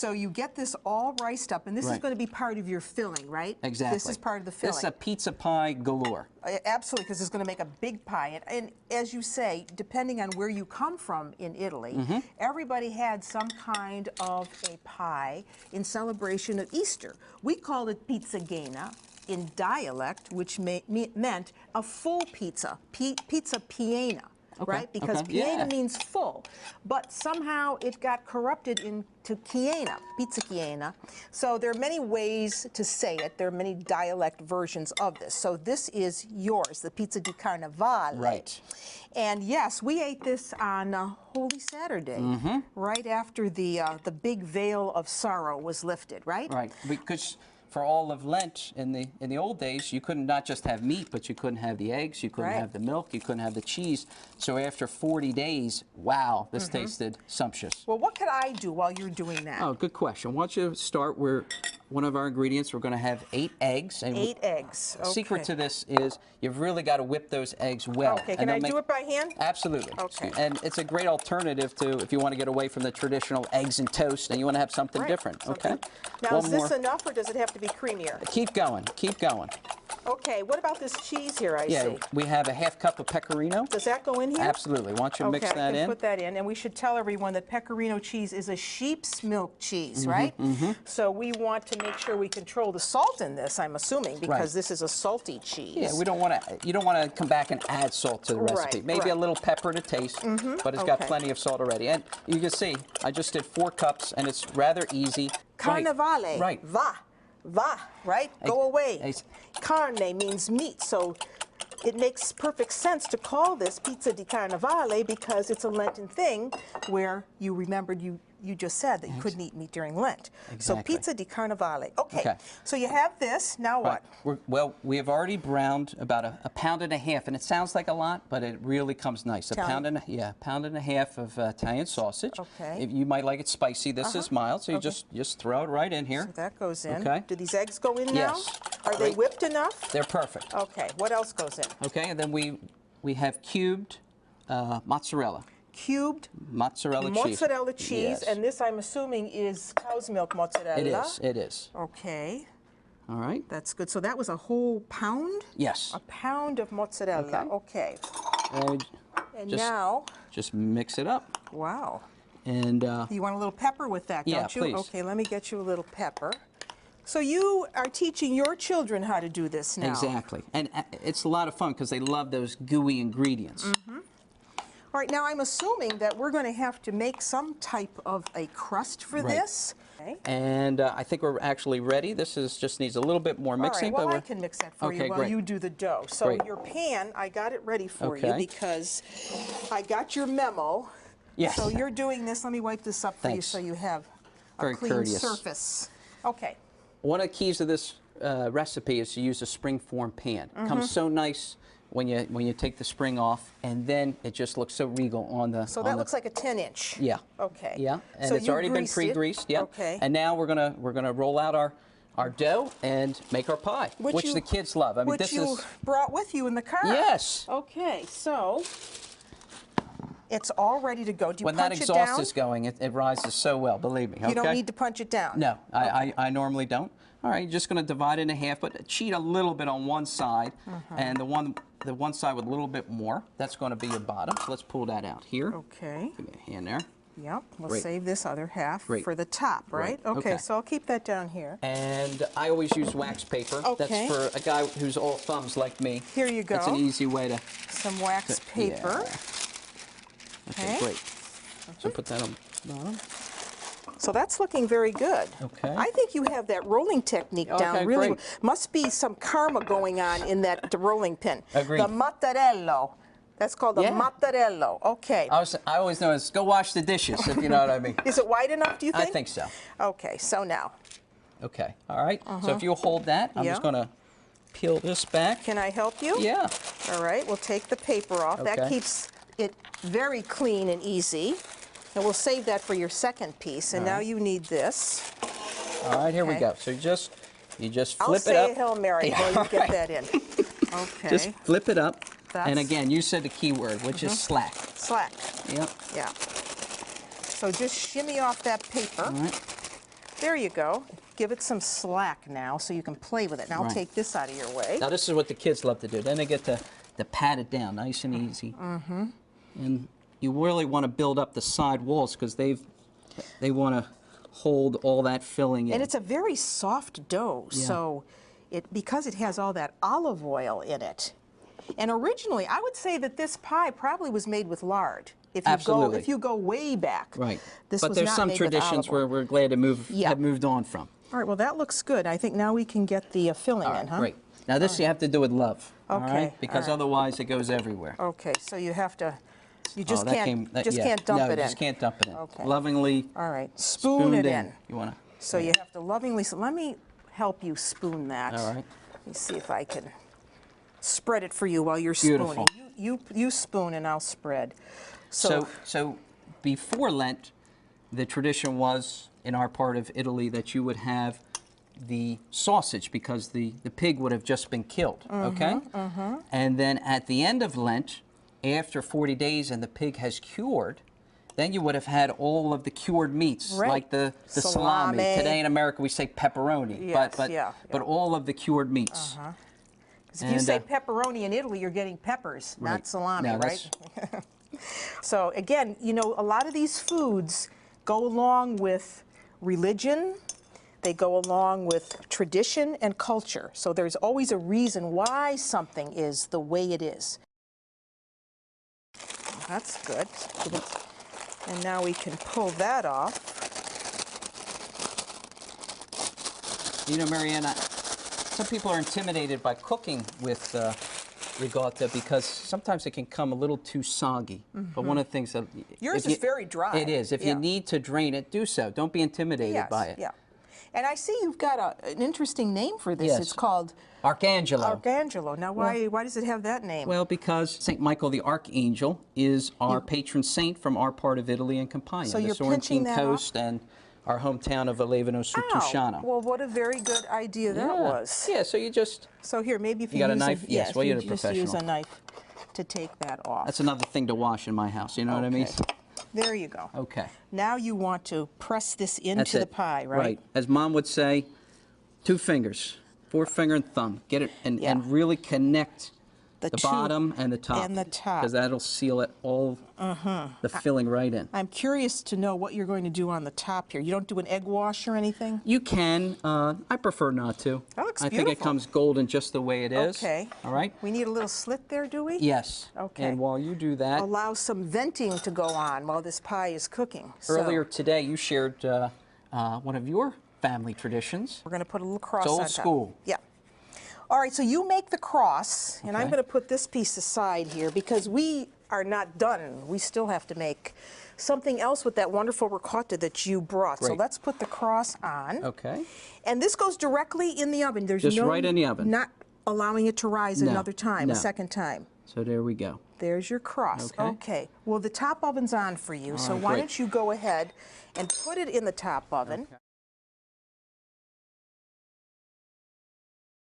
So you get this all riced up, and this is going to be part of your filling, right? Exactly. This is part of the filling. This is a pizza pie galore. Absolutely, because it's going to make a big pie. And as you say, depending on where you come from in Italy, everybody had some kind of a pie in celebration of Easter. We called it pizzagena in dialect, which meant a full pizza, pizza piena. Okay, Right? Because piena means full. But somehow it got corrupted into chiena, pizza chiena. So there are many ways to say it. There are many dialect versions of this. So this is yours, the pizza di Carnevale. Right. And yes, we ate this on Holy Saturday, right after the big veil of sorrow was lifted, right? Right, because for all of Lent in the old days, you couldn't not just have meat, but you couldn't have the eggs, you couldn't have the milk, you couldn't have the cheese. So after 40 days, wow, this tasted sumptuous. Well, what could I do while you're doing that? Oh, good question. Why don't you start where one of our ingredients, we're going to have 8 eggs. And 8 eggs. Okay. The secret to this is you've really got to whip those eggs well. Okay, can I do it by hand? Absolutely. Okay. And it's a great alternative to if you want to get away from the traditional eggs and toast and you want to have something different. Okay. Now, is this enough or does it have to be creamier? Keep going. Keep going. Okay, what about this cheese here I see? We have a ½ cup of pecorino. Does that go in here? Absolutely. Why don't you mix that in? Put that in. And we should tell everyone that pecorino cheese is a sheep's milk cheese, right? So we want to make sure we control the salt in this, I'm assuming, because this is a salty cheese. Yeah, we don't want to. You don't want to come back and add salt to the recipe. Maybe a little pepper to taste, but it's got plenty of salt already. And you can see, I just did 4 cups, and it's rather easy. Carnevale. Right. Va, right? Go away. Carne means meat, so it makes perfect sense to call this pizza di Carnevale because it's a Lenten thing where you remembered you just said that you couldn't eat meat during Lent. So pizza di Carnevale. Okay. So you have this. Now what? Well, we have already browned about a £1.5 pounds, and it sounds like a lot, but it really comes nice. £1.5 pounds of Italian sausage. Okay. You might like it spicy. This is mild, so you just throw it right in here. So that goes in. Okay. Do these eggs go in now? Yes. Are they whipped enough? They're perfect. Okay. What else goes in? Okay, and then we have cubed mozzarella. Cubed mozzarella cheese, yes. And this I'm assuming is cow's milk mozzarella. It is. Okay. All right. That's good. So that was a whole pound? Yes. A pound of mozzarella. Okay. And now? Just mix it up. Wow. And you want a little pepper with that, don't you? Please. Okay, let me get you a little pepper. So you are teaching your children how to do this now. Exactly. And it's a lot of fun because they love those gooey ingredients. All right, now I'm assuming that we're going to have to make some type of a crust for this. Okay. And I think we're actually ready. This just needs a little bit more mixing. All right, well, I can mix that for you while you do the dough. So your pan, I got it ready for you because I got your memo. Yes. So you're doing this. Let me wipe this up for you so you have a clean surface. Okay. One of the keys of this recipe is to use a spring-form pan. It comes so nice when you take the spring off, and then it just looks so regal on the. So that looks like a 10-inch. Yeah. Okay. Yeah, and it's already been pre-greased. Yeah. Okay. And now we're gonna roll out our dough and make our pie, which the kids love. I mean, which you brought with you in the car. Yes. Okay, so it's all ready to go. Do you when punch that it down? exhaust is going, it rises so well. Believe me. Okay? You don't need to punch it down. No, I normally don't. All right, you're just going to divide it in half, but cheat a little bit on one side, and the one side with a little bit more, that's going to be your bottom. So let's pull that out here. Okay. Give me a hand there. Yep, we'll save this other half for the top, right? Okay, so I'll keep that down here. And I always use wax paper. Okay. That's for a guy who's all thumbs like me. Here you go. It's an easy way to... Some wax paper. Yeah. Okay, great. So put that on the bottom. So that's looking very good. Okay. I think you have that rolling technique down really well. Must be some karma going on in that rolling pin. Agreed. The mattarello. That's called the mattarello. Okay. I always know it's go wash the dishes, if you know what I mean. Is it wide enough, do you think? I think so. Okay, so now. Okay, all right. So if you'll hold that, I'm just going to peel this back. Can I help you? Yeah. All right, we'll take the paper off. That keeps it very clean and easy. And we'll save that for your second piece. And now you need this. All right, here we go. So you just flip it up. I'll say a Hail Mary while you get that in. Okay. Just flip it up. And again, you said the key word, which is slack. Slack. Yep. Yeah. So just shimmy off that paper. All right. There you go. Give it some slack now so you can play with it. Now I'll take this out of your way. Now this is what the kids love to do. Then they get to pat it down nice and easy. And you really want to build up the side walls because they want to hold all that filling in. And it's a very soft dough, so because it has all that olive oil in it. And originally, I would say that this pie probably was made with lard. If you go way back, right? This but was there's not some made traditions with olive where we're glad to have moved on from. All right, well that looks good. I think now we can get the filling in, huh? Great. Now this you have to do with love, all right? Because all right. otherwise it goes everywhere. Okay, so you have to, you just can't dump no, it in. you just can't dump it in. Okay. Lovingly. All right, spoon it in. You want to? So you have to lovingly. So let me help you spoon that. All right. Let me see if I can spread it for you while you're spooning. You spoon and I'll spread. So before Lent, the tradition was in our part of Italy that you would have the sausage because the pig would have just been killed, okay? And then at the end of Lent, after 40 days and the pig has cured, then you would have had all of the cured meats, like the salami. Today in America we say pepperoni, but all of the cured meats. Because if you say pepperoni in Italy, you're getting peppers, not salami, right? So again, you know, a lot of these foods go along with religion, they go along with tradition and culture. So there's always a reason why something is the way it is. That's good. And now we can pull that off. You know, Marianne, some people are intimidated by cooking with ricotta because sometimes it can come a little too soggy. But one of the things that... Yours is very dry. It is. If you need to drain it, do so. Don't be intimidated by it. Yeah. And I see you've got an interesting name for this. Yes. It's called... Arcangelo. Arcangelo. Now, why does it have that name? Well, because St. Michael the Archangel is our patron saint from our part of Italy and Campania, so the Sorrentine coast and our hometown of Alevino su Tusciano. Well, what a very good idea that was. Yeah, so you just... So here, maybe if you got use a knife? Yes, well, you're a professional. Just use a knife to take that off. That's another thing to wash in my house, you know what I mean? There you go. Okay. Now you want to press this into the pie, right? Right. As Mom would say, 2 fingers, forefinger and thumb. Get it and really connect the bottom and the top. And the top. Because that'll seal it all, the filling right in. I'm curious to know what you're going to do on the top here. You don't do an egg wash or anything? You can. I prefer not to. That looks beautiful. I think it comes golden just the way it is. Okay. All right? We need a little slit there, do we? Yes. Okay. And while you do that... Allow some venting to go on while this pie is cooking. Earlier today, you shared one of your family traditions. We're going to put a little cross on top. It's old school. Yeah. All right, so you make the cross, and I'm going to put this piece aside here because we are not done. We still have to make something else with that wonderful ricotta that you brought. Great. So let's put the cross on. Okay. And this goes directly in the oven. There's just right in the oven. Not allowing it to rise another time, a second time. So there we go. There's your cross. Okay. Well, the top oven's on for you, so why don't you go ahead and put it in the top oven.